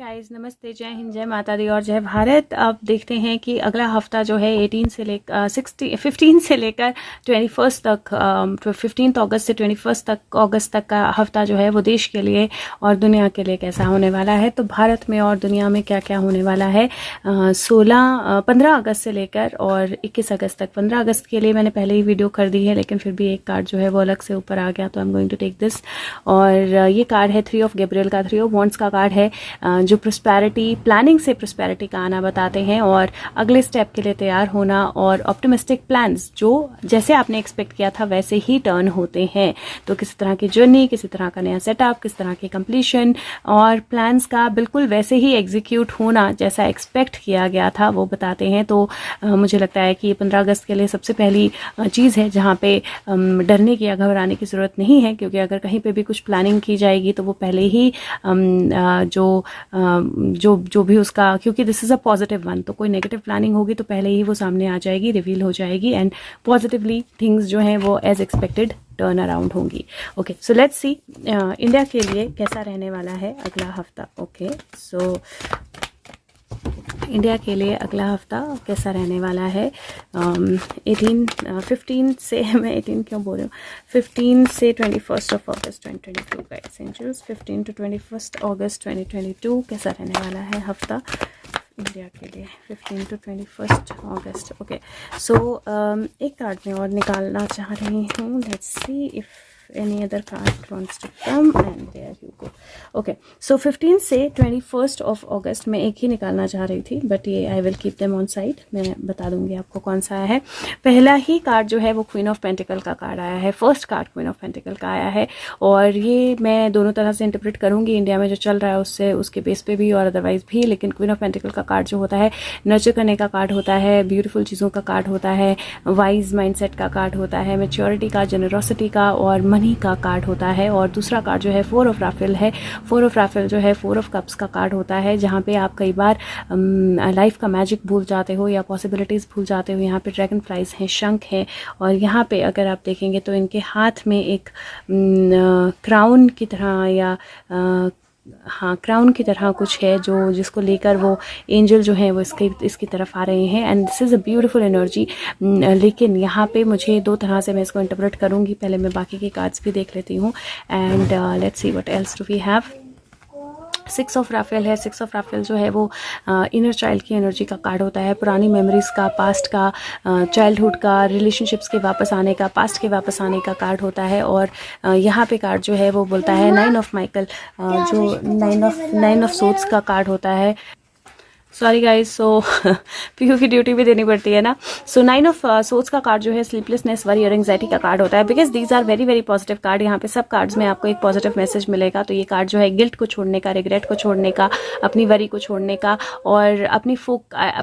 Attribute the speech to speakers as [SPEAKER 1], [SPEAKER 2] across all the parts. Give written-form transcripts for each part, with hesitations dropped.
[SPEAKER 1] Guys, नमस्ते, जय हिंद, जय माता दी और जय भारत। अब देखते हैं कि अगला हफ्ता जो है 15 से लेकर 21 तक, 15 अगस्त से 21 तक अगस्त तक का हफ्ता जो है वो देश के लिए और दुनिया के लिए कैसा होने वाला है। तो भारत में और दुनिया में क्या क्या होने वाला है 15 अगस्त से लेकर और 21 अगस्त तक। 15 अगस्त के लिए मैंने पहले ही वीडियो कर दी है, लेकिन फिर भी एक कार्ड जो है वो अलग से ऊपर आ गया, तो I am going to take this. और ये कार्ड है 3 ऑफ गैब्रियल का, 3 ऑफ वॉन्ड्स का कार्ड है, जो प्रॉस्पेरिटी, प्लानिंग से प्रॉस्पेरिटी का आना बताते हैं और अगले स्टेप के लिए तैयार होना और ऑप्टिमिस्टिक प्लान्स जो जैसे आपने एक्सपेक्ट किया था वैसे ही टर्न होते हैं। तो किसी तरह की जर्नी, किसी तरह का नया सेटअप, किस तरह की कंप्लीशन और प्लान्स का बिल्कुल वैसे ही एग्जीक्यूट होना जैसा एक्सपेक्ट किया गया था वो बताते हैं। तो मुझे लगता है कि ये 15 अगस्त के लिए सबसे पहली चीज़ है जहाँ पे डरने की या घबराने की ज़रूरत नहीं है, क्योंकि अगर कहीं पे भी कुछ प्लानिंग की जाएगी तो वो पहले ही जो भी उसका, क्योंकि this is a positive one, तो कोई नेगेटिव प्लानिंग होगी तो पहले ही वो सामने आ जाएगी, रिवील हो जाएगी एंड पॉजिटिवली थिंग्स जो हैं वो एज एक्सपेक्टेड टर्न अराउंड होंगी। Okay, so let's C India के लिए कैसा रहने वाला है अगला हफ्ता। ओके, सो इंडिया के लिए अगला हफ्ता कैसा रहने वाला है 15 से, मैं 18 क्यों बोल रही हूँ, 15 से 21 अगस्त 2022 गाइस एंजल्स, 15 to 21 अगस्त 2022 कैसा रहने वाला है हफ्ता इंडिया के लिए 15 to 21 अगस्त। ओके, सो एक कार्ड में और निकालना चाह रही हूँ, let's see if any other card wants to come and there you go. Okay, so 15 से 21 of August मैं एक ही निकालना चाह रही थी, बट ये I will keep them on side, मैं बता दूंगी आपको कौन सा है। पहला ही कार्ड जो है वो क्वीन ऑफ पेंटिकल का कार्ड आया है, first card queen of pentacle का आया है और ये मैं दोनों तरह से इंटरप्रेट करूंगी, इंडिया में जो चल रहा है उससे, उसके बेस पे भी और अदरवाइज भी। लेकिन क्वीन ऑफ पेंटिकल का कार्ड जो होता है नर्चर करने का कार्ड होता है, ब्यूटीफुल चीज़ों का कार्ड होता है, वाइज माइंडसेट का कार्ड होता है, मैच्योरिटी का, जेनरोसिटी का और मनी का कार्ड होता है। और दूसरा कार्ड जो है 4 ऑफ राफेल है, 4 ऑफ राफेल जो है 4 ऑफ कप्स का कार्ड होता है, जहाँ पे आप कई बार लाइफ का मैजिक भूल जाते हो या पॉसिबिलिटीज़ भूल जाते हो। यहाँ पे ड्रैगन फ्लाइज हैं, शंख हैं और यहाँ पे अगर आप देखेंगे तो इनके हाथ में एक क्राउन की तरह या हाँ क्राउन की तरह कुछ है जो जिसको लेकर वो एंजल जो है वो इसकी तरफ आ रहे हैं and this is a beautiful energy. लेकिन यहाँ पे मुझे दो तरह से मैं इसको इंटरप्रेट करूँगी, पहले मैं बाकी के कार्ड्स भी देख लेती हूँ and let's see what else do we have. 6 of Raphael है, 6 ऑफ राफेल जो है वो इनर चाइल्ड की एनर्जी का कार्ड होता है, पुरानी मेमोरीज का, पास्ट का, चाइल्डहुड का, रिलेशनशिप्स के वापस आने का, पास्ट के वापस आने का कार्ड होता है। और यहाँ पे कार्ड जो है वो बोलता है 9 ऑफ माइकल, जो 9 ऑफ सोट्स का कार्ड होता है। सॉरी गाइज, सो पीयू की ड्यूटी भी देनी पड़ती है ना। सो 9 ऑफ सोट्स का कार्ड जो है स्लीपलेसनेस, वरी और एंग्जाइटी का कार्ड होता है, because these are very very positive card. यहाँ पे सब कार्ड्स में आपको एक पॉजिटिव मैसेज मिलेगा। तो ये कार्ड जो है गिल्ट को छोड़ने का, रिग्रेट को छोड़ने का, अपनी वरी को छोड़ने का और अपनी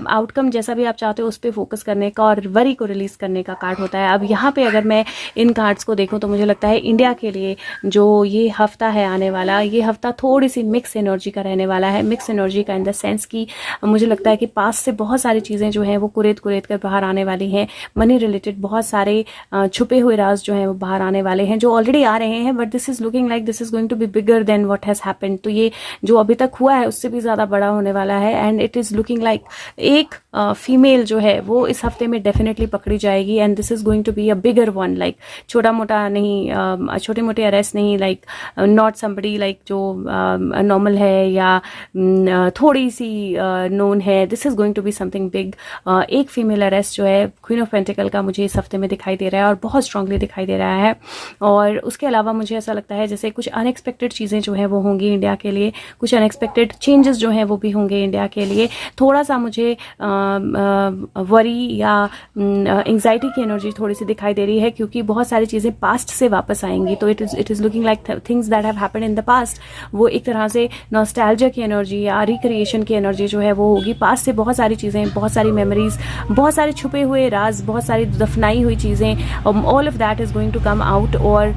[SPEAKER 1] आउटकम जैसा भी आप चाहते हो उस पर फोकस करने का और वरी को रिलीज करने का कार्ड होता है। अब यहाँ पे अगर मैं इन कार्ड्स को देखूँ तो मुझे लगता है इंडिया के लिए जो ये हफ्ता है आने वाला, ये हफ्ता थोड़ी सी मिक्स एनर्जी का रहने वाला है। मिक्स एनर्जी का इन द सेंस की मुझे लगता है कि पास से बहुत सारी चीज़ें जो हैं वो कुरेद कर बाहर आने वाली हैं। मनी रिलेटेड बहुत सारे छुपे हुए राज जो हैं वो बाहर आने वाले हैं, जो ऑलरेडी आ रहे हैं, but this is looking like this is going to be bigger than what has happened. तो ये जो अभी तक हुआ है उससे भी ज़्यादा बड़ा होने वाला है and it is looking like एक फीमेल जो है वो इस हफ्ते में डेफिनेटली पकड़ी जाएगी and this is going to be a bigger one, like छोटा मोटा नहीं, छोटे मोटे अरेस्ट नहीं, लाइक नॉट समबडी लाइक जो नॉर्मल है या थोड़ी सी नोन है। This is going to be something big. एक फीमेल अरेस्ट जो है क्वीन ऑफ पेंटिकल का मुझे इस हफ्ते में दिखाई दे रहा है और बहुत स्ट्रांगली दिखाई दे रहा है। और उसके अलावा मुझे ऐसा लगता है जैसे कुछ अनएक्सपेक्टेड चीज़ें जो है वो होंगी इंडिया के लिए, कुछ अनएक्सपेक्टेड चेंजेस जो हैं वो भी होंगे इंडिया के लिए। थोड़ा सा मुझे वरी या एंग्जाइटी की एनर्जी थोड़ी सी दिखाई दे रही है, क्योंकि बहुत सारी चीज़ें पास्ट से वापस आएंगी। तो it is looking like things that have happened in the past, वो एक तरह से नॉस्टैल्जिया की एनर्जी या रिक्रिएशन की एनर्जी जो है वो होगी। पास्ट से बहुत सारी चीज़ें, बहुत सारी मेमोरीज, बहुत सारे छुपे हुए राज, बहुत सारी दफनाई हुई चीज़ें, all of that is going to come out. और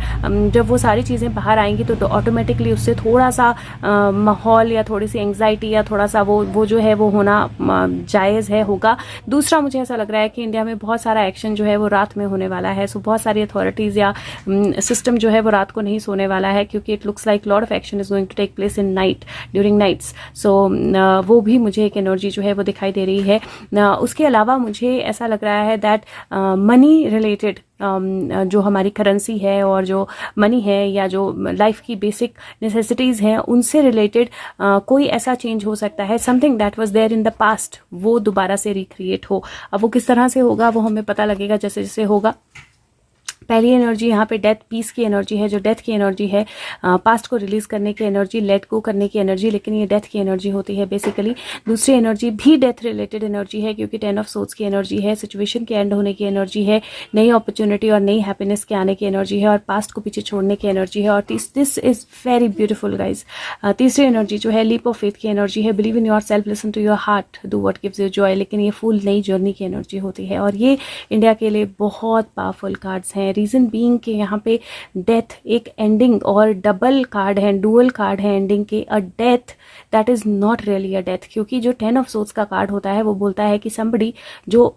[SPEAKER 1] जब वो सारी चीज़ें बाहर आएंगी तो ऑटोमेटिकली उससे थोड़ा सा माहौल या थोड़ी सी एंग्जाइटी या थोड़ा सा वो जो है वो होना जायज़ है, होगा। दूसरा, मुझे ऐसा लग रहा है कि इंडिया में बहुत सारा एक्शन जो है वो रात में होने वाला है। सो बहुत सारी अथॉरिटीज़ या सिस्टम जो है वो रात को नहीं सोने वाला है, क्योंकि it looks like lot of action is going to take place in night, during nights. So वो भी मुझे एक एनर्जी जो है वो दिखाई दे रही है। उसके अलावा मुझे ऐसा लग रहा है दैट मनी रिलेटेड जो हमारी करेंसी है और जो मनी है या जो लाइफ की बेसिक नेसेसिटीज़ हैं उनसे रिलेटेड कोई ऐसा चेंज हो सकता है, something that was there in the past, वो दोबारा से रिक्रिएट हो। अब वो किस तरह से होगा वो हमें पता लगेगा जैसे जैसे होगा। पहली एनर्जी यहाँ पे डेथ, पीस की एनर्जी है, जो डेथ की एनर्जी है, पास्ट को रिलीज करने की एनर्जी, लेट गो करने की एनर्जी, लेकिन ये डेथ की एनर्जी होती है बेसिकली। दूसरी एनर्जी भी डेथ रिलेटेड एनर्जी है, क्योंकि 10 ऑफ सोर्ड्स की एनर्जी है, सिचुएशन के एंड होने की एनर्जी है, नई अपॉर्चुनिटी और नई हैप्पीनेस के आने की एनर्जी है, और पास्ट को पीछे छोड़ने की एनर्जी है। और this is very beautiful guys. तीसरी एनर्जी जो है लीप ऑफ फेथ की एनर्जी है, believe in yourself, listen to your heart, do what gives you joy, लेकिन ये फुल नई जर्नी की एनर्जी होती है। और ये इंडिया के लिए बहुत पावरफुल कार्ड्स हैं, रीजन बीइंग के यहाँ पे डेथ एक एंडिंग, और डबल कार्ड है, डुअल कार्ड है एंडिंग के। A death that is not really a death, क्योंकि जो 10 ऑफ सोर्ड्स का कार्ड होता है वो बोलता है कि somebody जो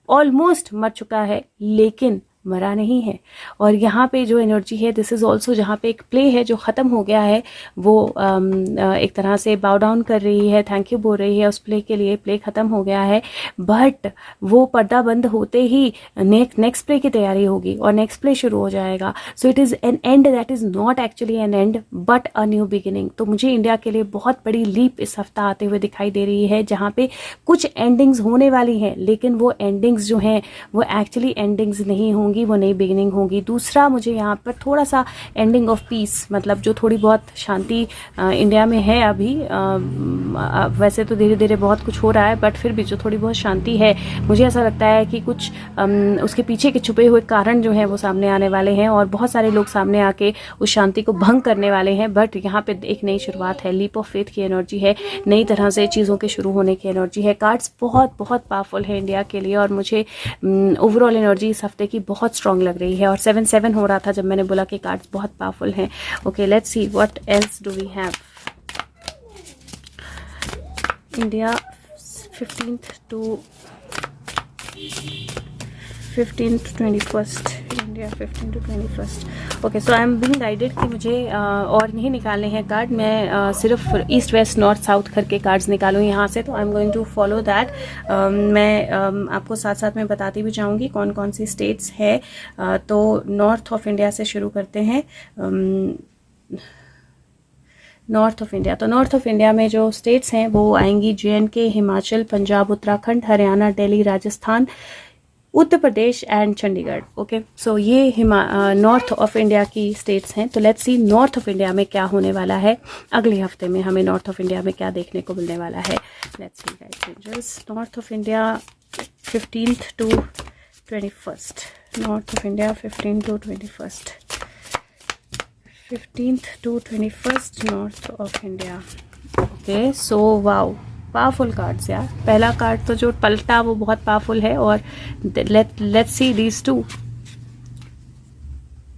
[SPEAKER 1] ऑलमोस्ट मर चुका है लेकिन मरा नहीं है। और यहाँ पे जो एनर्जी है, दिस इज ऑल्सो जहाँ पे एक प्ले है जो ख़त्म हो गया है, वो एक तरह से बाउ डाउन कर रही है, थैंक यू बोल रही है उस प्ले के लिए। प्ले ख़त्म हो गया है, बट वो पर्दा बंद होते ही नेक्स्ट प्ले की तैयारी होगी और नेक्स्ट प्ले शुरू हो जाएगा। सो it is an and that is not actually an and but a new beginning. तो मुझे इंडिया के लिए बहुत बड़ी लीप इस हफ्ता आते हुए दिखाई दे रही है, जहाँ पे कुछ एंडिंग्स होने वाली हैं, लेकिन वो एंडिंग्स जो हैं वो एक्चुअली एंडिंग्स नहीं होंगी, वो नई बिगिनिंग होगी। दूसरा, मुझे यहाँ पर थोड़ा सा एंडिंग ऑफ पीस, मतलब जो थोड़ी बहुत शांति इंडिया में है अभी, वैसे तो धीरे धीरे बहुत कुछ हो रहा है, बट फिर भी जो थोड़ी बहुत शांति है, मुझे ऐसा लगता है कि कुछ उसके पीछे के छुपे हुए कारण जो हैं वो सामने आने वाले हैं, और बहुत सारे लोग सामने आके उस शांति को भंग करने वाले हैं। बट यहाँ पे एक नई शुरुआत है, लीप ऑफ फेथ की एनर्जी है, नई तरह से चीज़ों के शुरू होने की एनर्जी है। कार्ड्स बहुत बहुत पावरफुल है इंडिया के लिए, और मुझे ओवरऑल एनर्जी इस हफ्ते की बहुत स्ट्रांग लग रही है। और 7-7 हो रहा था जब मैंने बोला कि कार्ड्स बहुत पावरफुल हैं। Okay, let's see what else do we have. India 15th to 21st, India 15 to 21st। Okay, so I am being guided कि मुझे और नहीं निकालने हैं कार्ड, मैं सिर्फ ईस्ट वेस्ट नॉर्थ साउथ करके कार्ड्स निकालूँ यहाँ से। तो I am going to follow that. मैं आपको साथ साथ में बताती भी जाऊँगी कौन कौन सी स्टेट्स है। तो नॉर्थ ऑफ इंडिया से शुरू करते हैं। नॉर्थ ऑफ इंडिया, तो नॉर्थ ऑफ इंडिया में जो स्टेट्स हैं वो आएंगी JNK, Himachal, Punjab, Uttarakhand, Haryana, Delhi, Rajasthan, Uttar Pradesh and Chandigarh. Okay, so ये नॉर्थ ऑफ इंडिया की स्टेट्स हैं। तो let's see north of India में क्या होने वाला है अगले हफ्ते में, हमें नॉर्थ ऑफ इंडिया में क्या देखने को मिलने वाला है। Let's see guys, angels, north of India 15th to 21st, north of India 15 to 21st, 15th to 21st, north of India. Okay, so wow, powerful cards यार। पहला कार्ड तो जो पलटा वो बहुत पावरफुल है, और let's see these two.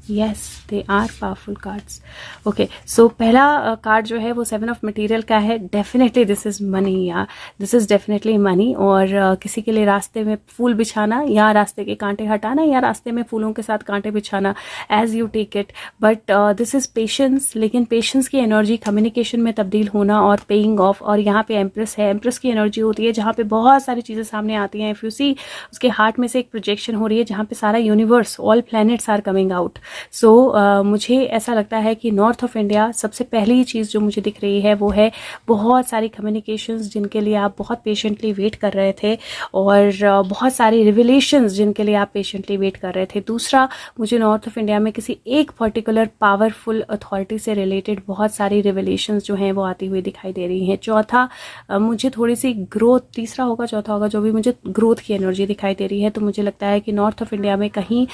[SPEAKER 1] Yes, they are powerful cards. Okay, so पहला कार्ड जो है वो 7 ऑफ मटेरियल का है। डेफिनेटली दिस इज मनी यार, दिस इज डेफिनेटली मनी। और किसी के लिए रास्ते में फूल बिछाना, या रास्ते के कांटे हटाना, या रास्ते में फूलों के साथ कांटे बिछाना, as you take it. But this is patience, लेकिन पेशेंस की एनर्जी कम्युनिकेशन में तब्दील होना और पेइंग ऑफ। और यहाँ पे एम्प्रेस है, एम्प्रेस की एनर्जी होती है जहाँ पे बहुत सारी चीज़ें सामने आती हैं। इफ यू सी, उसके हार्ट में से एक प्रोजेक्शन हो रही है जहाँ पे सारा universe, all planets are coming out. So मुझे ऐसा लगता है कि नॉर्थ ऑफ इंडिया, सबसे पहली चीज़ जो मुझे दिख रही है वो है बहुत सारी कम्युनिकेशंस जिनके लिए आप बहुत पेशेंटली वेट कर रहे थे, और बहुत सारी रिविलेशंस जिनके लिए आप पेशेंटली वेट कर रहे थे। दूसरा, मुझे नॉर्थ ऑफ इंडिया में किसी एक पर्टिकुलर पावरफुल अथॉरिटी से रिलेटेड बहुत सारी रिविलेशंस जो हैं वो आती हुई दिखाई दे रही हैं। चौथा, मुझे थोड़ी सी ग्रोथ, तीसरा होगा चौथा होगा, जो भी मुझे ग्रोथ की एनर्जी दिखाई दे रही है। तो मुझे लगता है कि नॉर्थ ऑफ इंडिया में कहीं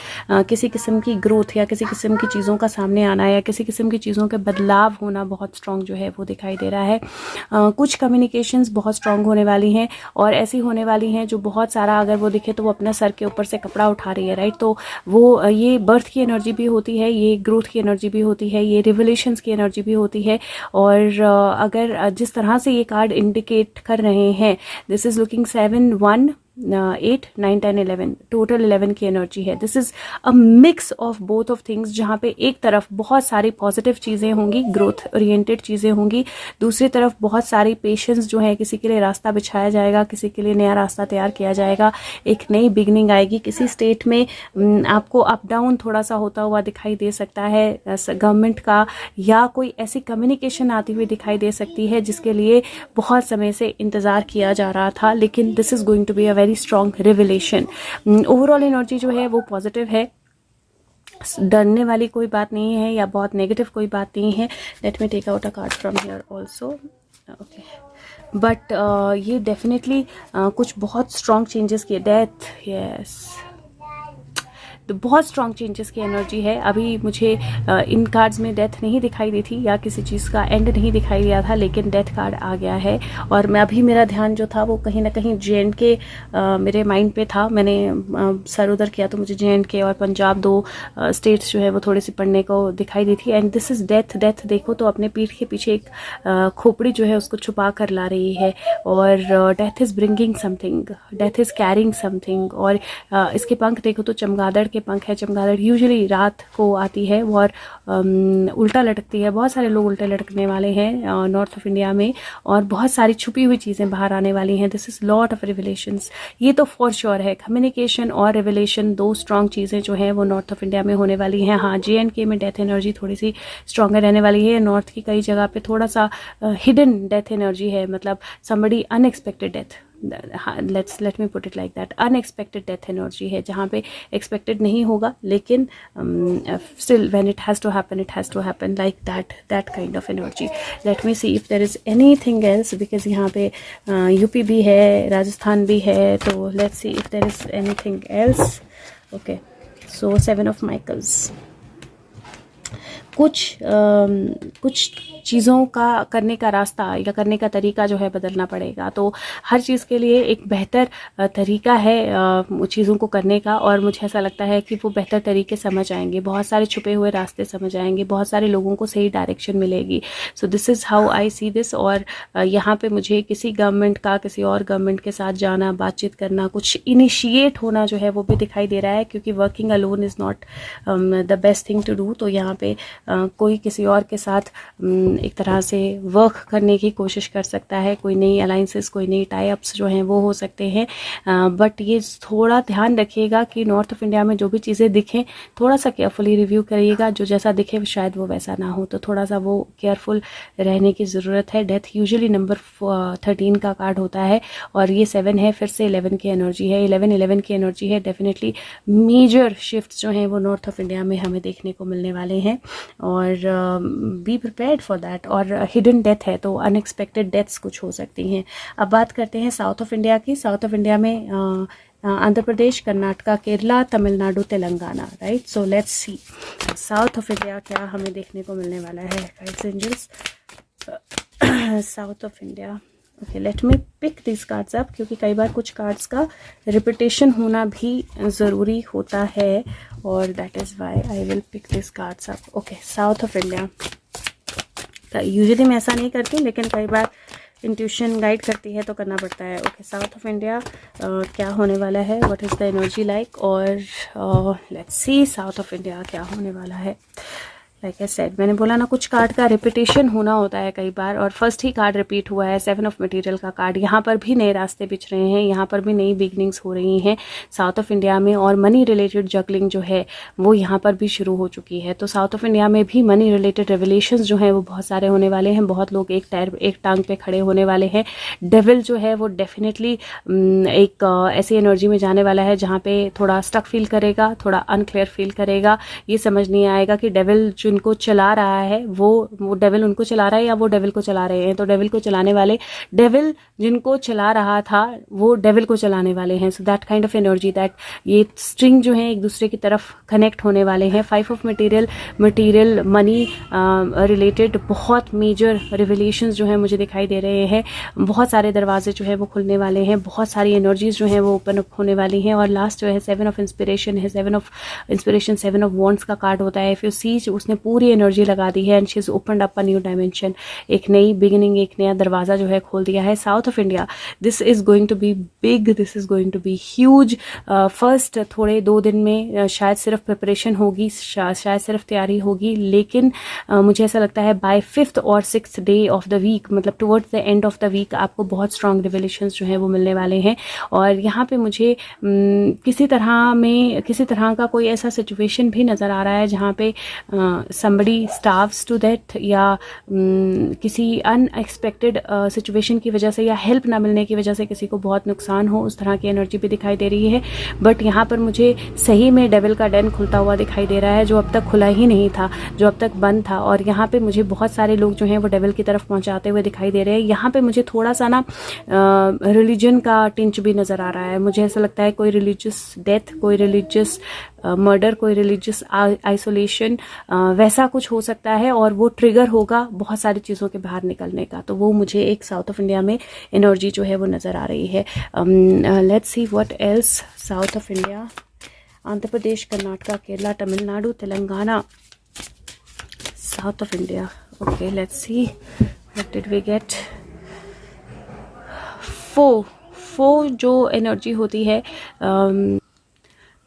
[SPEAKER 1] किसी किस्म की ग्रोथ या किसी किस्म की चीज़ों का सामने आना या किसी किस्म की चीज़ों के बदलाव होना बहुत स्ट्रॉन्ग जो है वो दिखाई दे रहा है। कुछ कम्युनिकेशंस बहुत स्ट्रॉन्ग होने वाली हैं और ऐसी होने वाली हैं जो बहुत सारा, अगर वो दिखे तो वो अपना सर के ऊपर से कपड़ा उठा रही है, राइट। तो वो ये बर्थ की एनर्जी भी होती है, ये ग्रोथ की एनर्जी भी होती है, ये रिवलेशंस की एनर्जी भी होती है। और अगर जिस तरह से ये कार्ड इंडिकेट कर रहे हैं, दिस इज लुकिंग 7, 1, 8, 9, 10, 11, टोटल 11 की एनर्जी है। This is a mix of both of things, जहाँ पे एक तरफ बहुत सारी पॉजिटिव चीज़ें होंगी, ग्रोथ ओरिएंटेड चीज़ें होंगी, दूसरी तरफ बहुत सारी पेशेंस जो है, किसी के लिए रास्ता बिछाया जाएगा, किसी के लिए नया रास्ता तैयार किया जाएगा, एक नई बिगनिंग आएगी। किसी स्टेट में आपको अप डाउन थोड़ा सा होता हुआ दिखाई दे सकता है गवर्नमेंट का, या कोई ऐसी कम्युनिकेशन आती हुई दिखाई दे सकती है जिसके लिए बहुत समय से इंतज़ार किया जा रहा था, लेकिन this is going to be a very strong revelation. Overall energy जो है वो पॉजिटिव है, डरने वाली कोई बात नहीं है या बहुत नेगेटिव कोई बात नहीं है। Let me take out a card from here also, okay. But ये डेफिनेटली कुछ बहुत स्ट्रॉन्ग चेंजेस किए, डेथ, यस, तो बहुत स्ट्रॉन्ग चेंजेस की एनर्जी है। अभी मुझे इन कार्ड्स में डेथ नहीं दिखाई दी थी या किसी चीज़ का एंड नहीं दिखाई दिया था, लेकिन डेथ कार्ड आ गया है। और मैं अभी, मेरा ध्यान जो था वो कहीं ना कहीं JNK मेरे माइंड पे था। मैंने सर उधर किया तो मुझे JNK और पंजाब, दो स्टेट्स जो है वो थोड़ी सी पढ़ने को दिखाई दी थी। And this is death. Death देखो तो अपने पीठ के पीछे एक खोपड़ी जो है उसको छुपा कर ला रही है, और death is bringing something, death is carrying something. और इसके पंख देखो तो चमगादड़ के पंख है। चमगादड़ यूजुअली रात को आती है और उल्टा लटकती है। बहुत सारे लोग उल्टे लटकने वाले हैं नॉर्थ ऑफ इंडिया में, और बहुत सारी छुपी हुई चीज़ें बाहर आने वाली हैं। दिस इज लॉट ऑफ रिविलेशंस, ये तो फॉर श्योर है। कम्युनिकेशन और रिविलेशन, दो स्ट्रॉन्ग चीज़ें जो हैं वो नॉर्थ ऑफ इंडिया में होने वाली हैं। हाँ, JNK में डेथ एनर्जी थोड़ी सी स्ट्रॉन्गर रहने वाली है। नॉर्थ की कई जगह पे थोड़ा सा हिडन डेथ एनर्जी है, मतलब somebody unexpected death, let me put it like that, unexpected death energy है, जहाँ पे एक्सपेक्टेड नहीं होगा, लेकिन still when it has to happen like that kind of energy. Let me see if there is anything else, because यहाँ पे UP भी है, राजस्थान भी है, तो let's see if there is anything else. Okay, so 7 of Michaels. कुछ चीज़ों का करने का रास्ता या करने का तरीका जो है बदलना पड़ेगा। तो हर चीज़ के लिए एक बेहतर तरीका है चीज़ों को करने का, और मुझे ऐसा लगता है कि वो बेहतर तरीके समझ आएंगे, बहुत सारे छुपे हुए रास्ते समझ आएंगे, बहुत सारे लोगों को सही डायरेक्शन मिलेगी। So this is how I see this. और यहाँ पे मुझे किसी गवर्नमेंट का किसी और गवर्नमेंट के साथ जाना, बातचीत करना, कुछ इनिशिएट होना जो है वो भी दिखाई दे रहा है, क्योंकि working alone is not the best thing to do. तो यहाँ पे कोई किसी और के साथ एक तरह से वर्क करने की कोशिश कर सकता है, कोई नई अलाइंसेस, कोई नई टाई अप्स जो हैं वो हो सकते हैं। बट ये थोड़ा ध्यान रखिएगा कि नॉर्थ ऑफ इंडिया में जो भी चीज़ें दिखें थोड़ा सा केयरफुली रिव्यू करिएगा, जो जैसा दिखे शायद वो वैसा ना हो, तो थोड़ा सा वो केयरफुल रहने की ज़रूरत है। डेथ यूजुअली नंबर 13 का कार्ड होता है, और ये 7 है, फिर से 11 की एनर्जी है, 11 की एनर्जी है। डेफिनेटली मेजर शिफ्ट जो हैं वो नॉर्थ ऑफ इंडिया में हमें देखने को मिलने वाले हैं, और बी प्रिपेयर्ड फॉर दैट। और हिडन डेथ है तो अनएक्सपेक्टेड डेथ्स कुछ हो सकती हैं। अब बात करते हैं साउथ ऑफ इंडिया की। साउथ ऑफ इंडिया में Andhra Pradesh, Karnataka, Kerala, Tamil Nadu, Telangana, right. So let's see south of India क्या हमें देखने को मिलने वाला है। Guides angels, south of India. Okay, let me pick this cards up, क्योंकि कई बार कुछ कार्ड्स का रिपीटेशन होना भी ज़रूरी होता है, और that is why I will pick this cards up. Okay, south of India. Usually मैं ऐसा नहीं करती, लेकिन कई बार इंट्यूशन गाइड करती है तो करना पड़ता है। ओके, साउथ ऑफ इंडिया क्या होने वाला है, what is the energy like, और let's see south of India क्या होने वाला है। लाइक आई सेड, मैंने बोला ना, कुछ कार्ड का रिपीटेशन होना होता है कई बार, और फर्स्ट ही कार्ड रिपीट हुआ है, 7 ऑफ मटेरियल का कार्ड। यहाँ पर भी नए रास्ते बिछ रहे हैं, यहाँ पर भी नई बिगनिंग्स हो रही हैं साउथ ऑफ इंडिया में, और मनी रिलेटेड जगलिंग जो है वो यहाँ पर भी शुरू हो चुकी है। तो साउथ ऑफ इंडिया में भी मनी रिलेटेड रेवलेशंस जो हैं वो बहुत सारे होने वाले हैं। बहुत लोग एक टांग पे खड़े होने वाले हैं। डेविल जो है वो डेफिनेटली एक ऐसी एनर्जी में जाने वाला है जहाँ पे थोड़ा स्टक फील करेगा, थोड़ा अनक्लियर फील करेगा। ये समझ नहीं आएगा कि डेविल जो जिनको चला रहा है वो डेविल उनको चला रहा है या वो डेविल को चला रहे हैं। तो डेविल को चलाने वाले, डेविल जिनको चला रहा था वो डेविल को चलाने वाले हैं। So that kind of energy, that ये स्ट्रिंग जो है एक दूसरे की तरफ कनेक्ट होने वाले हैं। 5 ऑफ मटीरियल मनी रिलेटेड बहुत मेजर रिवलेशंस जो है मुझे दिखाई दे रहे हैं। बहुत सारे दरवाजे जो है वो खुलने वाले हैं, बहुत सारी एनर्जीज जो है वो ओपन अप होने वाली हैं। और लास्ट जो है 7 ऑफ इंस्पिरेशन है। 7 ऑफ इंस्पिरेशन 7 ऑफ वॉन्ड्स का कार्ड होता है। इफ यू सी, उसने पूरी एनर्जी लगा दी है and she is opened up a new dimension, एक नई बिगिनिंग, एक नया दरवाजा जो है खोल दिया है। South of India, this is going to be big, this is going to be huge. First थोड़े 2 दिन में शायद सिर्फ प्रिपरेशन होगी, शायद सिर्फ तैयारी होगी, लेकिन मुझे ऐसा लगता है बाय 5th और 6th day of the week, मतलब towards the end of the week आपको बहुत स्ट्रॉन्ग रिवलेशंस जो है वो मिलने वाले हैं। और यहाँ पे मुझे किसी तरह का कोई ऐसा सिचुएशन भी नज़र आ रहा है जहाँ पे somebody starves to death, या किसी अनएक्सपेक्टेड सिचुएशन की वजह से या हेल्प ना मिलने की वजह से किसी को बहुत नुकसान हो, उस तरह की एनर्जी भी दिखाई दे रही है। बट यहाँ पर मुझे सही में डेविल का डेन खुलता हुआ दिखाई दे रहा है, जो अब तक खुला ही नहीं था, जो अब तक बंद था। और यहाँ पे मुझे बहुत सारे लोग जो हैं वो डेविल की तरफ पहुँचाते हुए दिखाई दे रहे हैं। यहाँ पे मुझे थोड़ा सा ना रिलीजन का टिंच भी नज़र आ रहा है। मुझे ऐसा लगता है कोई रिलीजियस डेथ, कोई रिलीजियस मर्डर, कोई रिलीजियस आइसोलेशन, वैसा कुछ हो सकता है और वो ट्रिगर होगा बहुत सारी चीज़ों के बाहर निकलने का। तो वो मुझे एक साउथ ऑफ इंडिया में एनर्जी जो है वो नज़र आ रही है। Let's see what else south of India, Andhra Pradesh, Karnataka, Kerala, Tamil Nadu, Telangana, south of India. Okay, let's see what did we get. फो जो एनर्जी होती है,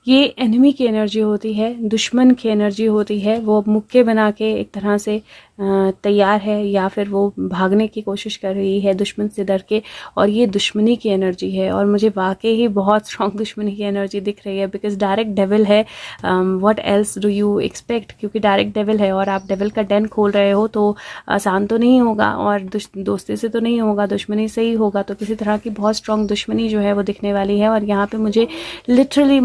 [SPEAKER 1] ये एनिमी की एनर्जी होती है, दुश्मन की एनर्जी होती है। वो मुक्के बना के एक तरह से तैयार है, या फिर वो भागने की कोशिश कर रही है दुश्मन से डर के, और ये दुश्मनी की एनर्जी है। और मुझे वाकई ही बहुत स्ट्रॉन्ग दुश्मनी की एनर्जी दिख रही है, बिकॉज डायरेक्ट डेविल है। What else do you expect, क्योंकि डायरेक्ट डेविल है और आप डेविल का डेन खोल रहे हो, तो आसान तो नहीं होगा और दोस्ती से तो नहीं होगा, दुश्मनी से ही होगा। तो किसी तरह की बहुत स्ट्रॉन्ग दुश्मनी जो है वो दिखने वाली है। और यहाँ पे मुझे लिटरली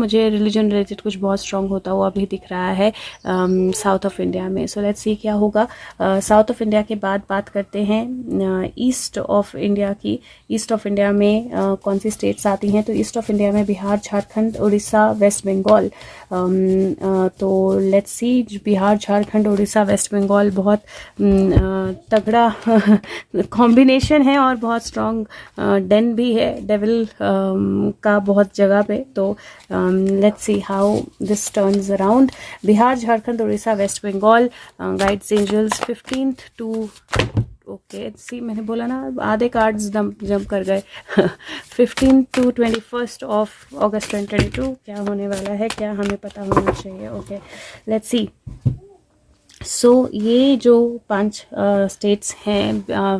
[SPEAKER 1] रिलीजन रिलेटेड कुछ बहुत स्ट्रॉन्ग होता हुआ भी दिख रहा है साउथ ऑफ इंडिया में। सो लेट्स सी क्या होगा। साउथ ऑफ इंडिया के बाद बात करते हैं ईस्ट ऑफ इंडिया की। ईस्ट ऑफ इंडिया में कौन सी स्टेट्स आती हैं? तो ईस्ट ऑफ इंडिया में बिहार, झारखंड, उड़ीसा, वेस्ट बंगाल। तो let's see, Bihar, Jharkhand, Orissa, waste Bengal बहुत तगड़ा कॉम्बिनेशन है और बहुत स्ट्रॉन्ग डेन भी है डेविल का बहुत जगह पे। तो let's see how this turns around. Bihar, Jharkhand, Orissa, waste Bengal, guides angels 15th to, okay see, मैंने बोला ना आधे कार्ड्स जंप कर गए। 15 to 21 ऑफ अगस्त 2022 क्या होने वाला है, क्या हमें पता होना चाहिए। ओके, लेट्स सी। सो ये जो 5 स्टेट्स हैं,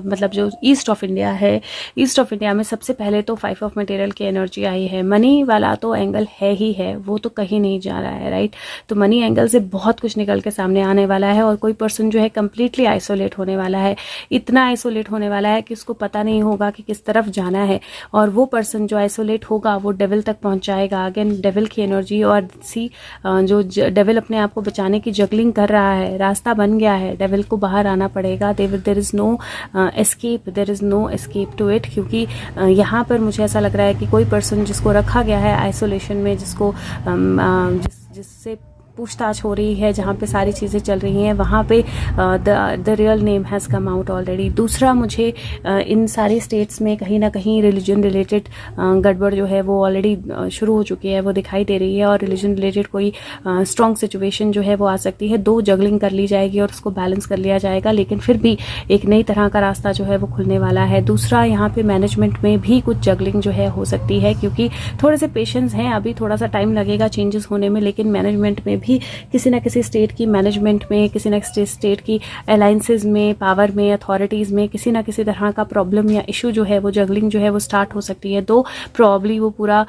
[SPEAKER 1] मतलब जो ईस्ट ऑफ इंडिया है, ईस्ट ऑफ इंडिया में सबसे पहले तो 5 ऑफ मटेरियल की एनर्जी आई है। मनी वाला तो एंगल है ही है, वो तो कहीं नहीं जा रहा है, राइट। तो मनी एंगल से बहुत कुछ निकल के सामने आने वाला है और कोई पर्सन जो है कम्प्लीटली आइसोलेट होने वाला है। इतना आइसोलेट होने वाला है कि उसको पता नहीं होगा कि किस तरफ जाना है। और वो पर्सन जो आइसोलेट होगा वो डेविल तक पहुँच जाएगा। अगेन डेविल की एनर्जी, और सी जो डेविल अपने आप को बचाने की जगलिंग कर रहा है, रास्ता बन गया है, डेविल को बाहर आना पड़ेगा। There is no escape, there is no escape to it. क्योंकि यहाँ पर मुझे ऐसा लग रहा है कि कोई पर्सन जिसको रखा गया है आइसोलेशन में, जिसको जिससे पूछताछ हो रही है, जहाँ पे सारी चीज़ें चल रही हैं, वहाँ पे the real name has come out already. दूसरा, मुझे इन सारी स्टेट्स में कहीं ना कहीं रिलीजन रिलेटेड गड़बड़ जो है वो ऑलरेडी शुरू हो चुकी है, वो दिखाई दे रही है। और रिलीजन रिलेटेड कोई स्ट्रॉन्ग सिचुएशन जो है वो आ सकती है। 2 जगलिंग कर ली जाएगी और उसको बैलेंस कर लिया जाएगा, लेकिन फिर भी एक नई तरह का रास्ता जो है वो खुलने वाला है। दूसरा, यहाँ पे मैनेजमेंट में भी कुछ जगलिंग जो है हो सकती है, क्योंकि थोड़े से पेशेंस हैं, अभी थोड़ा सा टाइम लगेगा चेंजेस होने में, लेकिन मैनेजमेंट में भी किसी ना किसी स्टेट की मैनेजमेंट में, किसी ना किसी स्टेट की अलायंसेज में, पावर में, अथॉरिटीज़ में किसी ना किसी तरह का प्रॉब्लम या इशू जो है वो जगलिंग जो है वो स्टार्ट हो सकती है। तो प्रॉब्ली वो पूरा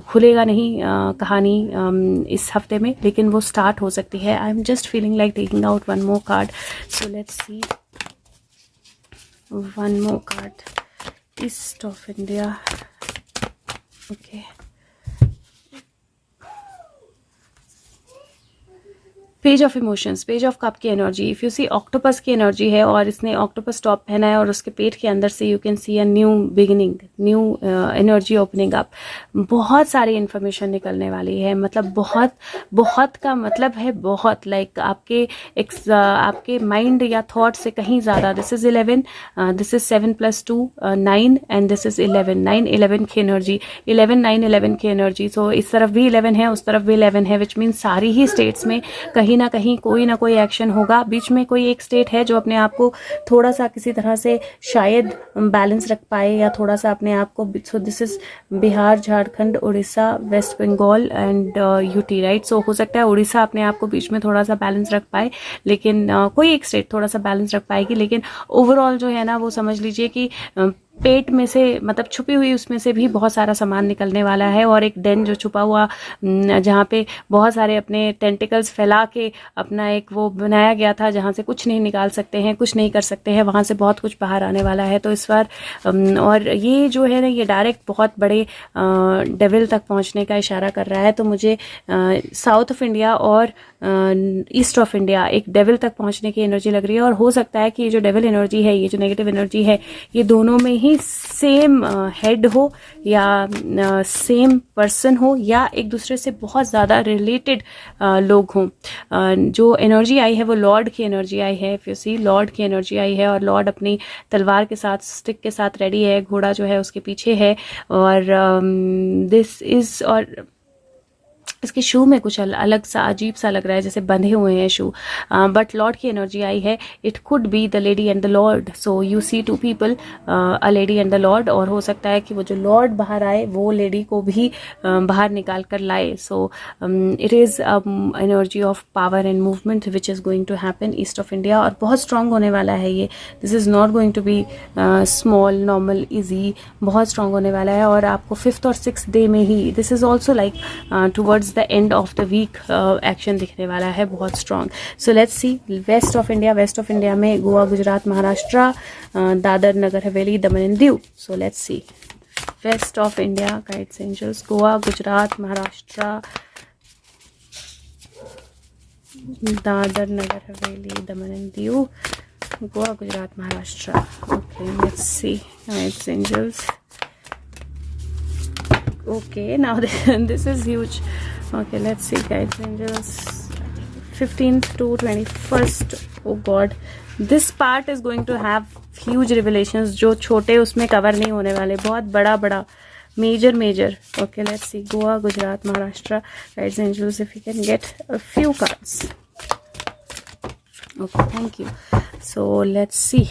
[SPEAKER 1] खुलेगा नहीं कहानी इस हफ्ते में, लेकिन वो स्टार्ट हो सकती है। I am just feeling like taking out one more card. So let's see one more card. East of India, okay. Page of emotions, page of cup की energy. If you see octopus की energy है और इसने octopus top पहना है और उसके पेट के अंदर से you can see a new beginning, new energy opening up. बहुत सारी इन्फॉर्मेशन निकलने वाली है, मतलब बहुत, बहुत का मतलब है बहुत, लाइक आपके माइंड या थॉट से कहीं ज़्यादा। This is 11, this is 7 + 2 9 and this is 11, 9 11 की एनर्जी, 11 9 11 की एनर्जी। सो इस तरफ भी 11 है, उस तरफ भी 11 है, विच मीन्स सारी ही स्टेट्स में कहीं ना कहीं कोई ना कोई एक्शन होगा। बीच में कोई एक स्टेट है जो अपने आप को थोड़ा सा किसी तरह से शायद बैलेंस रख पाए या थोड़ा सा अपने आप को, so this is Bihar, Jharkhand, Orissa, waste Bengal and UT, right. So हो सकता है उड़ीसा अपने आप को बीच में थोड़ा सा बैलेंस रख पाए, लेकिन कोई एक स्टेट थोड़ा सा बैलेंस रख पाएगी, लेकिन ओवरऑल जो है ना वो समझ लीजिए कि पेट में से, मतलब छुपी हुई उसमें से भी बहुत सारा सामान निकलने वाला है। और एक डेन जो छुपा हुआ, जहाँ पे बहुत सारे अपने टेंटिकल्स फैला के अपना एक वो बनाया गया था जहाँ से कुछ नहीं निकाल सकते हैं, कुछ नहीं कर सकते हैं, वहाँ से बहुत कुछ बाहर आने वाला है। तो इस बार और ये जो है ना ये डायरेक्ट बहुत बड़े डेविल तक पहुँचने का इशारा कर रहा है। तो मुझे साउथ ऑफ इंडिया और ईस्ट ऑफ इंडिया एक डेविल तक पहुँचने की एनर्जी लग रही है। और हो सकता है कि ये जो डेविल एनर्जी है, ये जो नेगेटिव एनर्जी है, ये दोनों में ही सेम हेड हो या सेम पर्सन हो या एक दूसरे से बहुत ज़्यादा रिलेटेड लोग हों। जो एनर्जी आई है वो लॉर्ड की एनर्जी आई है। इफ यू सी, लॉर्ड की एनर्जी आई है और लॉर्ड अपनी तलवार के साथ, स्टिक के साथ रेडी है, घोड़ा जो है उसके पीछे है। और दिस इज, और इसके शू में कुछ अलग सा अजीब सा लग रहा है, जैसे बंधे हुए हैं शू, बट लॉर्ड की एनर्जी आई है। It could be the lady and the lord. So you see 2 people, a lady and the lord. और हो सकता है कि वो जो लॉर्ड बाहर आए वो लेडी को भी बाहर निकाल कर लाए। So it is energy of power and movement which is going to happen east of India, और बहुत स्ट्रांग होने वाला है ये। This is not going to be small, normal, easy, बहुत स्ट्रांग होने वाला है। और आपको 5th और 6th डे में ही, this is also like towards the end of the week action दिखने वाला है, बहुत strong. So let's see west of India. West of India में Goa, Gujarat, Maharashtra, Dadra, Nagar Haveli, Daman and Diu. So let's see west of India guides angels, Goa, Gujarat, Maharashtra, Dadra, Nagar Haveli, Daman and Diu, Goa, Gujarat, Maharashtra. Okay, let's see guides angels. Okay, now this is huge. Okay, let's see guides angels. 15th to 21st. Oh god, this part is going to have huge revelations जो छोटे उसमें cover नहीं होने वाले, बहुत बड़ा बड़ा major. Okay, let's see Goa, Gujarat, Maharashtra guides angels, if you can get a few cards. Okay, thank you. So let's see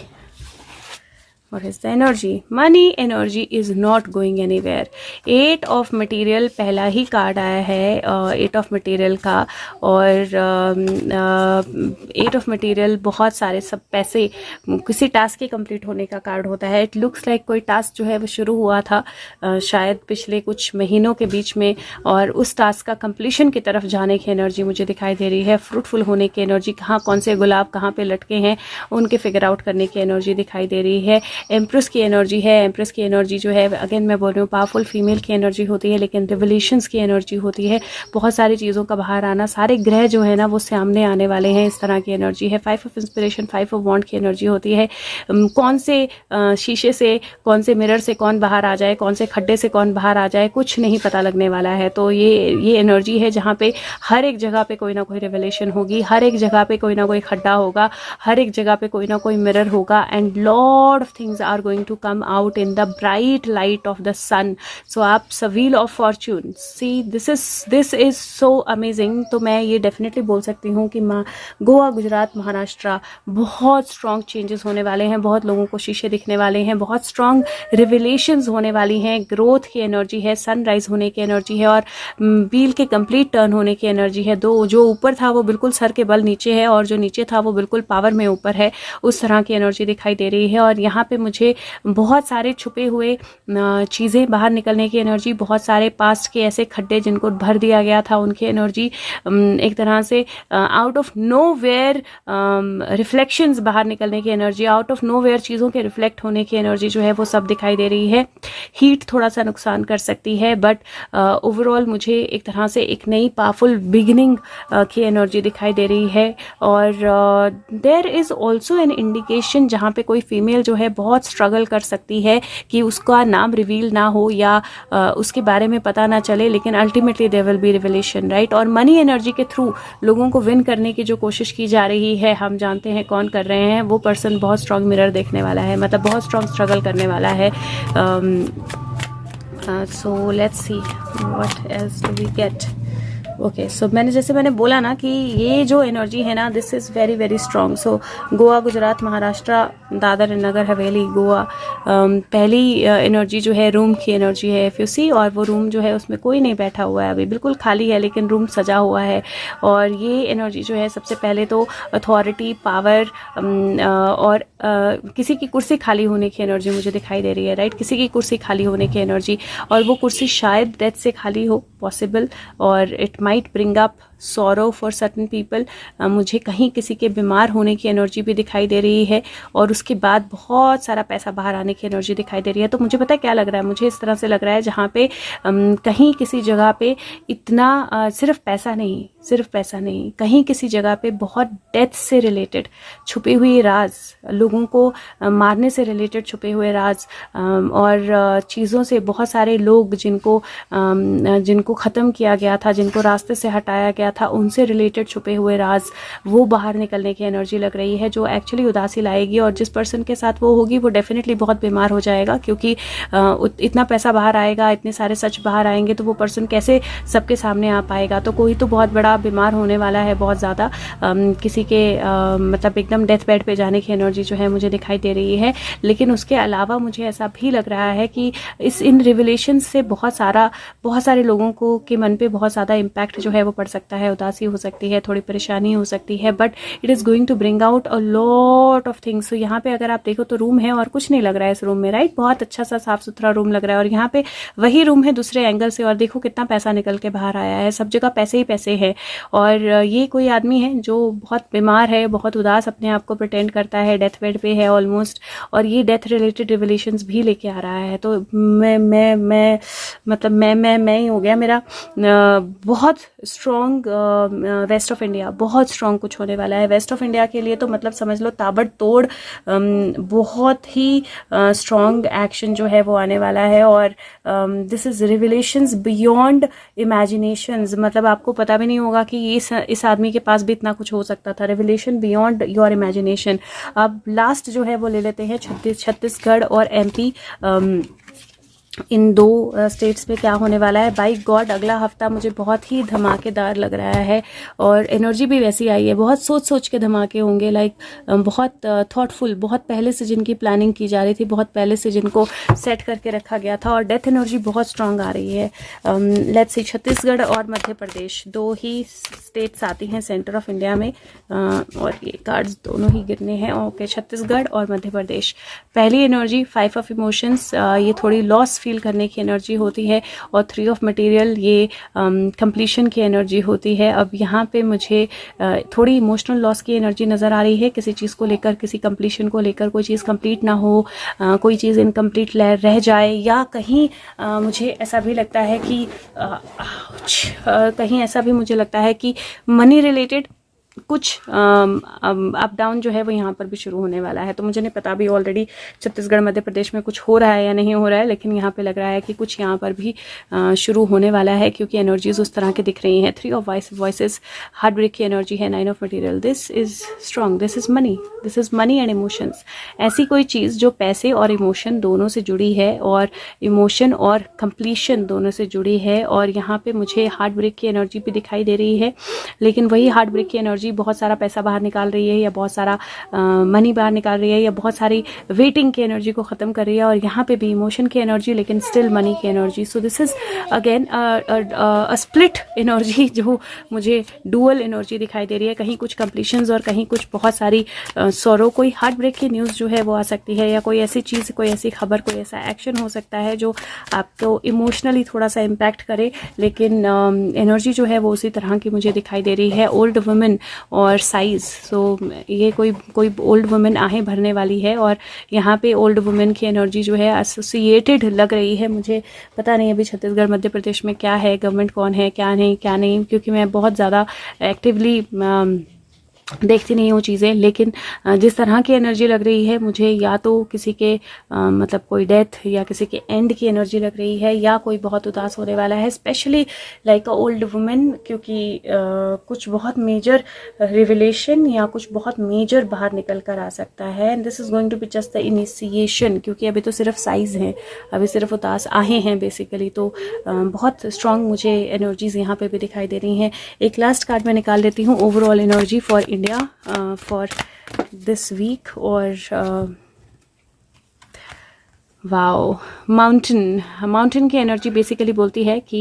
[SPEAKER 1] what is the energy. Money energy is not going anywhere. 8 of material पहला ही card आया है 8 of material का, और 8 of material बहुत सारे सब पैसे, किसी टास्क के कंप्लीट होने का कार्ड होता है। इट लुक्स लाइक कोई टास्क जो है वो शुरू हुआ था शायद पिछले कुछ महीनों के बीच में, और उस टास्क का कंप्लीशन की तरफ जाने की एनर्जी मुझे दिखाई दे रही है। फ्रूटफुल होने की एनर्जी, कहाँ कौन से गुलाब कहाँ पे लटके हैं उनके फिगर आउट करने की एनर्जी दिखाई दे रही है। एम्प्रेस की एनर्जी है। एम्प्रेस की एनर्जी जो है, अगेन मैं बोल रही हूँ, पावरफुल फीमेल की एनर्जी होती है, लेकिन रिवलेशंस की एनर्जी होती है। बहुत सारी चीज़ों का बाहर आना, सारे ग्रह जो है ना वो सामने आने वाले हैं, इस तरह की एनर्जी है। 5 ऑफ इंस्पिरेशन, 5 ऑफ वॉन्ड की एनर्जी होती है। कौन से शीशे से, कौन से मिरर से कौन बाहर आ जाए, कौन से खड्डे से कौन बाहर आ जाए, कुछ नहीं पता लगने वाला है। तो ये एनर्जी है जहाँ पे हर एक जगह पे कोई ना कोई रिवलेशन होगी, हर एक जगह पे कोई ना कोई खड्डा होगा, हर एक जगह पे कोई ना कोई मिरर होगा, and lot of things are going to come out in the bright light of the sun. So आप wheel of fortune, see this is so amazing. तो मैं ये definitely बोल सकती हूँ कि गोवा, गुजरात, महाराष्ट्र बहुत strong changes होने वाले हैं, बहुत लोगों को शीशे दिखने वाले हैं, बहुत strong revelations होने वाली हैं, growth की एनर्जी है, sunrise होने की एनर्जी है, और व्हील के complete टर्न होने की एनर्जी है। जो ऊपर था वो बिल्कुल सर के बल नीचे है, और जो नीचे था वो बिल्कुल पावर में ऊपर है, उस तरह की एनर्जी दिखाई दे रही है। और यहाँ पे मुझे बहुत सारे छुपे हुए चीज़ें बाहर निकलने की एनर्जी, बहुत सारे पास्ट के ऐसे खड्डे जिनको भर दिया गया था उनकी एनर्जी, एक तरह से out of nowhere reflections बाहर निकलने की energy, out of nowhere चीज़ों के रिफ्लेक्ट होने की एनर्जी जो है वो सब दिखाई दे रही है। हीट थोड़ा सा नुकसान कर सकती है, बट ओवरऑल मुझे एक तरह से एक नई पावरफुल बिगिनिंग की एनर्जी दिखाई दे रही है। और there is also an indication जहाँ पे कोई फीमेल जो है बहुत स्ट्रगल कर सकती है कि उसका नाम रिवील ना हो या उसके बारे में पता ना चले, लेकिन ultimately there will be revelation, right. और मनी एनर्जी के थ्रू लोगों को विन करने की जो कोशिश की जा रही है, हम जानते हैं कौन कर रहे हैं। वो पर्सन बहुत स्ट्रांग मिरर देखने वाला है, मतलब बहुत स्ट्रांग स्ट्रगल करने वाला है। So let's see what else do we get. Okay, so मैंने बोला ना कि ये जो एनर्जी है ना, this is very very strong. So Goa, Gujarat, Maharashtra, Dadra Nagar Haveli, Goa, पहली एनर्जी जो है रूम की एनर्जी है, इफ़ यू सी। और वो रूम जो है उसमें कोई नहीं बैठा हुआ है, अभी बिल्कुल खाली है, लेकिन रूम सजा हुआ है। और ये एनर्जी जो है सबसे पहले तो अथॉरिटी, पावर और किसी की कुर्सी खाली होने की एनर्जी मुझे दिखाई दे रही है, राइट। किसी की कुर्सी खाली होने की एनर्जी, और वो कुर्सी शायद डेथ से खाली हो, पॉसिबल। और it might bring up sorrow for certain people. मुझे कहीं किसी के बीमार होने की एनर्जी भी दिखाई दे रही है, और उसके बाद बहुत सारा पैसा बाहर आने की एनर्जी दिखाई दे रही है। तो मुझे पता है क्या लग रहा है, मुझे इस तरह से लग रहा है जहाँ पे कहीं किसी जगह पे इतना सिर्फ पैसा नहीं, कहीं किसी जगह पे बहुत डेथ से रिलेटेड छुपे हुए राज, लोगों को मारने से रिलेटेड छुपे हुए राज, और चीज़ों से बहुत सारे लोग जिनको ख़त्म किया गया था, जिनको रास्ते से हटाया गया था, उनसे रिलेटेड छुपे हुए राज, वो बाहर निकलने की एनर्जी लग रही है, जो एक्चुअली उदासी लाएगी। और जिस पर्सन के साथ वो होगी वो डेफिनेटली बहुत बीमार हो जाएगा, क्योंकि इतना पैसा बाहर आएगा, इतने सारे सच बाहर आएंगे, तो वो पर्सन कैसे सबके सामने आ पाएगा। तो कोई तो बहुत बड़ा बीमार होने वाला है, बहुत ज़्यादा, किसी के मतलब एकदम डेथ बेड पे जाने की एनर्जी जो है मुझे दिखाई दे रही है। लेकिन उसके अलावा मुझे ऐसा भी लग रहा है कि इन रिविलेशन से बहुत सारे लोगों को के मन पे बहुत ज़्यादा इम्पैक्ट जो है वो पड़ सकता है, उदासी हो सकती है, थोड़ी परेशानी हो सकती है, but it is going to bring out a lot of things. तो यहाँ पे अगर आप देखो तो रूम है और कुछ नहीं लग रहा है इस रूम में, राइट। बहुत अच्छा सा साफ सुथरा रूम लग रहा है, और यहाँ पे वही रूम है दूसरे एंगल से, और देखो कितना पैसा निकल के बाहर आया है, सब जगह पैसे ही पैसे है। और ये कोई आदमी है जो बहुत बीमार है, बहुत उदास अपने आप को प्रिटेंड करता है, डेथ बेड पे है ऑलमोस्ट, और ये डेथ रिलेटेड रिविलेशंस भी लेके आ रहा है। तो मैं ही हो गया मेरा। बहुत स्ट्रॉन्ग वेस्ट ऑफ इंडिया, बहुत स्ट्रॉन्ग कुछ होने वाला है वेस्ट ऑफ इंडिया के लिए। तो मतलब समझ लो ताबड़तोड़ बहुत ही स्ट्रॉन्ग एक्शन जो है वो आने वाला है। और दिस इज रिविलेशंस बियॉन्ड इमेजिनेशंस, मतलब आपको पता भी नहीं होगा कि इस आदमी के पास भी इतना कुछ हो सकता था। Revelation beyond your imagination. अब लास्ट जो है वो ले लेते हैं छत्तीसगढ़ और एमपी। इन दो स्टेट्स में क्या होने वाला है। बाय गॉड अगला हफ्ता मुझे बहुत ही धमाकेदार लग रहा है, और एनर्जी भी वैसी आई है, बहुत सोच के धमाके होंगे, लाइक बहुत थॉटफुल, बहुत पहले से जिनकी प्लानिंग की जा रही थी, बहुत पहले से जिनको सेट करके रखा गया था, और डेथ एनर्जी बहुत स्ट्रांग आ रही है। लेट्स सी, छत्तीसगढ़ और मध्य प्रदेश दो ही स्टेट्स आती हैं सेंटर ऑफ इंडिया में, और ये कार्ड्स दोनों ही गिरने हैं। ओके, छत्तीसगढ़ और मध्य प्रदेश। पहली एनर्जी 5 ऑफ इमोशंस, ये थोड़ी लॉस फील करने की एनर्जी होती है, और 3 ऑफ मटेरियल ये कंप्लीशन की एनर्जी होती है। अब यहाँ पे मुझे थोड़ी इमोशनल लॉस की एनर्जी नज़र आ रही है, किसी चीज़ को लेकर, किसी कंप्लीशन को लेकर, कोई चीज़ कंप्लीट ना हो, कोई चीज़ इनकम्प्लीट रह जाए, या कहीं मुझे ऐसा भी लगता है कि कहीं ऐसा भी मुझे लगता है कि मनी रिलेटेड कुछ अप डाउन जो है वो यहाँ पर भी शुरू होने वाला है। तो मुझे नहीं पता अभी ऑलरेडी छत्तीसगढ़ मध्य प्रदेश में कुछ हो रहा है या नहीं हो रहा है, लेकिन यहाँ पे लग रहा है कि कुछ यहाँ पर भी शुरू होने वाला है, क्योंकि एनर्जीज उस तरह की दिख रही हैं। 3 ऑफ वॉइसेस, हार्ट ब्रेक की एनर्जी है। 9 of material, this is strong, this is money and emotions. ऐसी कोई चीज़ जो पैसे और इमोशन दोनों से जुड़ी है, और इमोशन और कंप्लीशन दोनों से जुड़ी है। और यहाँ पे मुझे हार्ट ब्रेक की एनर्जी भी दिखाई दे रही है, लेकिन वही हार्ट ब्रेक की एनर्जी एनर्जी बहुत सारा पैसा बाहर निकाल रही है या बहुत सारा मनी बाहर निकाल रही है या बहुत सारी वेटिंग की एनर्जी को ख़त्म कर रही है, और यहाँ पे भी इमोशन की एनर्जी लेकिन स्टिल मनी की energy. So this is again a split energy, जो मुझे डुअल एनर्जी दिखाई दे रही है. कहीं कुछ कंप्लीशंस और कहीं कुछ बहुत सारी सॉरो. कोई हार्ट ब्रेक की न्यूज़ जो है वो आ सकती है, या कोई ऐसी चीज़, कोई ऐसी खबर, कोई ऐसा एक्शन हो सकता है जो आपको इमोशनली थोड़ा सा इम्पैक्ट करे, लेकिन एनर्जी जो है वो उसी तरह की मुझे दिखाई दे रही है. ओल्ड वुमेन और साइज. सो ये कोई ओल्ड वुमेन आहें भरने वाली है, और यहाँ पे ओल्ड वुमेन की एनर्जी जो है एसोसिएटेड लग रही है. मुझे पता नहीं अभी छत्तीसगढ़ मध्य प्रदेश में क्या है, गवर्नमेंट कौन है, क्या नहीं, क्योंकि मैं बहुत ज़्यादा एक्टिवली देखती नहीं हूँ चीज़ें, लेकिन जिस तरह की एनर्जी लग रही है मुझे, या तो किसी के मतलब कोई डेथ या किसी के एंड की एनर्जी लग रही है, या कोई बहुत उदास होने वाला है, specially like a old women, क्योंकि कुछ बहुत मेजर रिविलेशन या कुछ बहुत मेजर बाहर निकल कर आ सकता है. And this is going to be just the initiation, क्योंकि अभी तो सिर्फ साइज हैं, अभी सिर्फ उदास आहें हैं बेसिकली. तो बहुत स्ट्रॉन्ग मुझे एनर्जीज यहाँ पे भी दिखाई दे रही हैं. एक लास्ट कार्ड मैं निकाल लेती हूँ, overall energy for India for this week. और वाओ, माउंटेन की एनर्जी बेसिकली बोलती है कि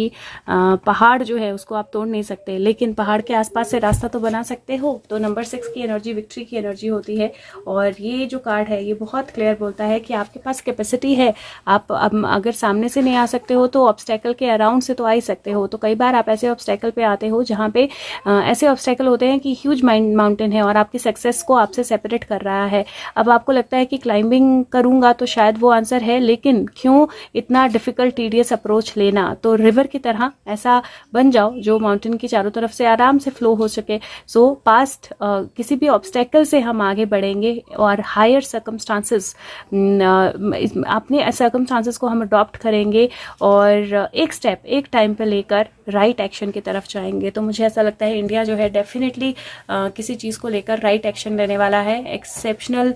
[SPEAKER 1] पहाड़ जो है उसको आप तोड़ नहीं सकते, लेकिन पहाड़ के आसपास से रास्ता तो बना सकते हो. तो नंबर 6 की एनर्जी विक्ट्री की एनर्जी होती है. और ये जो कार्ड है ये बहुत क्लियर बोलता है कि आपके पास कैपेसिटी है. आप अगर सामने से नहीं आ सकते हो तो ऑब्स्टेकल के अराउंड से तो आ ही सकते हो. तो कई बार आप ऐसे ऑब्स्टेकल पे आते हो जहाँ पे ऐसे ऑब्स्टेकल होते हैं कि ह्यूज माउंटेन है और आपकी सक्सेस को आपसे सेपरेट कर रहा है. अब आपको लगता है कि क्लाइंबिंग करूंगा तो शायद वो आंसर है, लेकिन क्यों इतना डिफिकल्ट टीडियस अप्रोच लेना. तो रिवर की तरह ऐसा बन जाओ जो माउंटेन की चारों तरफ से आराम से फ्लो हो सके. सो पास्ट किसी भी ऑब्स्टेकल से हम आगे बढ़ेंगे और हायर सर्कमस्टांसेस, अपने सर्कमस्टांसेस को हम अडॉप्ट करेंगे और एक स्टेप एक टाइम पे लेकर राइट एक्शन की तरफ जाएंगे. तो मुझे ऐसा लगता है इंडिया जो है डेफिनेटली किसी चीज़ को लेकर राइट एक्शन लेने वाला है. एक्सेप्शनल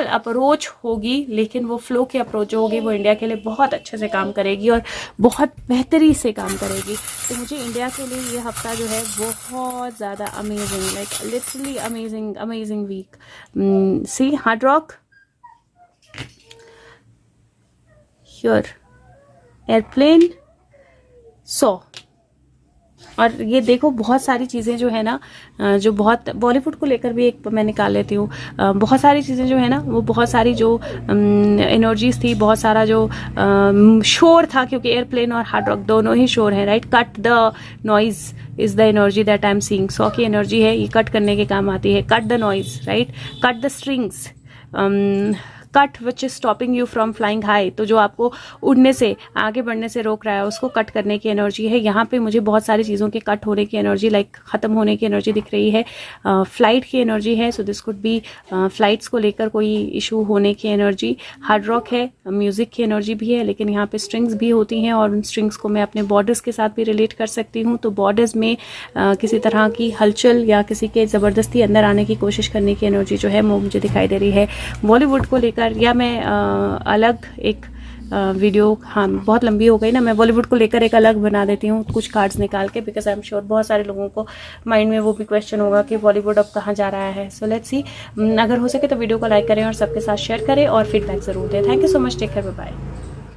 [SPEAKER 1] अप्रोच होगी, लेकिन वो फ्लो की अप्रोच जो होगी वो इंडिया के लिए बहुत अच्छे से काम करेगी और बहुत बेहतरी से काम करेगी. तो मुझे इंडिया के लिए ये हफ्ता जो है बहुत ज़्यादा amazing, like literally amazing week. See hard rock here, airplane, so. और ये देखो बहुत सारी चीज़ें जो है ना, जो बहुत बॉलीवुड को लेकर भी एक मैं निकाल लेती हूँ. बहुत सारी चीज़ें जो है ना, वो बहुत सारी जो एनर्जीज थी, बहुत सारा जो शोर था, क्योंकि एयरप्लेन और हार्ड रॉक दोनों ही शोर है, right. Cut the noise is the energy that I am seeing. 100 की एनर्जी है, ये कट करने के काम आती है. Cut the noise, right. Cut the strings, cut which is stopping you from flying high. तो जो आपको उड़ने से, आगे बढ़ने से रोक रहा है, उसको कट करने की एनर्जी है. यहाँ पे मुझे बहुत सारी चीज़ों के कट होने की एनर्जी, लाइक ख़त्म होने की एनर्जी दिख रही है. फ्लाइट की एनर्जी है, so this could be flights को लेकर कोई इशू होने की एनर्जी. हार्ड रॉक है, म्यूज़िक की एनर्जी भी है, लेकिन यहाँ पे स्ट्रिंग्स भी होती हैं और उन स्ट्रिंग्स को मैं अपने बॉर्डर्स के साथ भी रिलेट कर सकती हूँ. तो बॉर्डर्स में किसी तरह की हलचल या किसी के ज़बरदस्ती अंदर आने की कोशिश करने की एनर्जी जो है वो मुझे दिखाई दे रही है. बॉलीवुड को लेकर, या मैं अलग एक वीडियो, हाँ बहुत लंबी हो गई ना, मैं बॉलीवुड को लेकर एक अलग बना देती हूँ कुछ कार्ड्स निकाल के, बिकॉज आई एम श्योर बहुत सारे लोगों को माइंड में वो भी क्वेश्चन होगा कि बॉलीवुड अब कहाँ जा रहा है. सो लेट्स सी. अगर हो सके तो वीडियो को लाइक करें और सबके साथ शेयर करें और फीडबैक ज़रूर दें. Thank you so much. Take care, bye bye.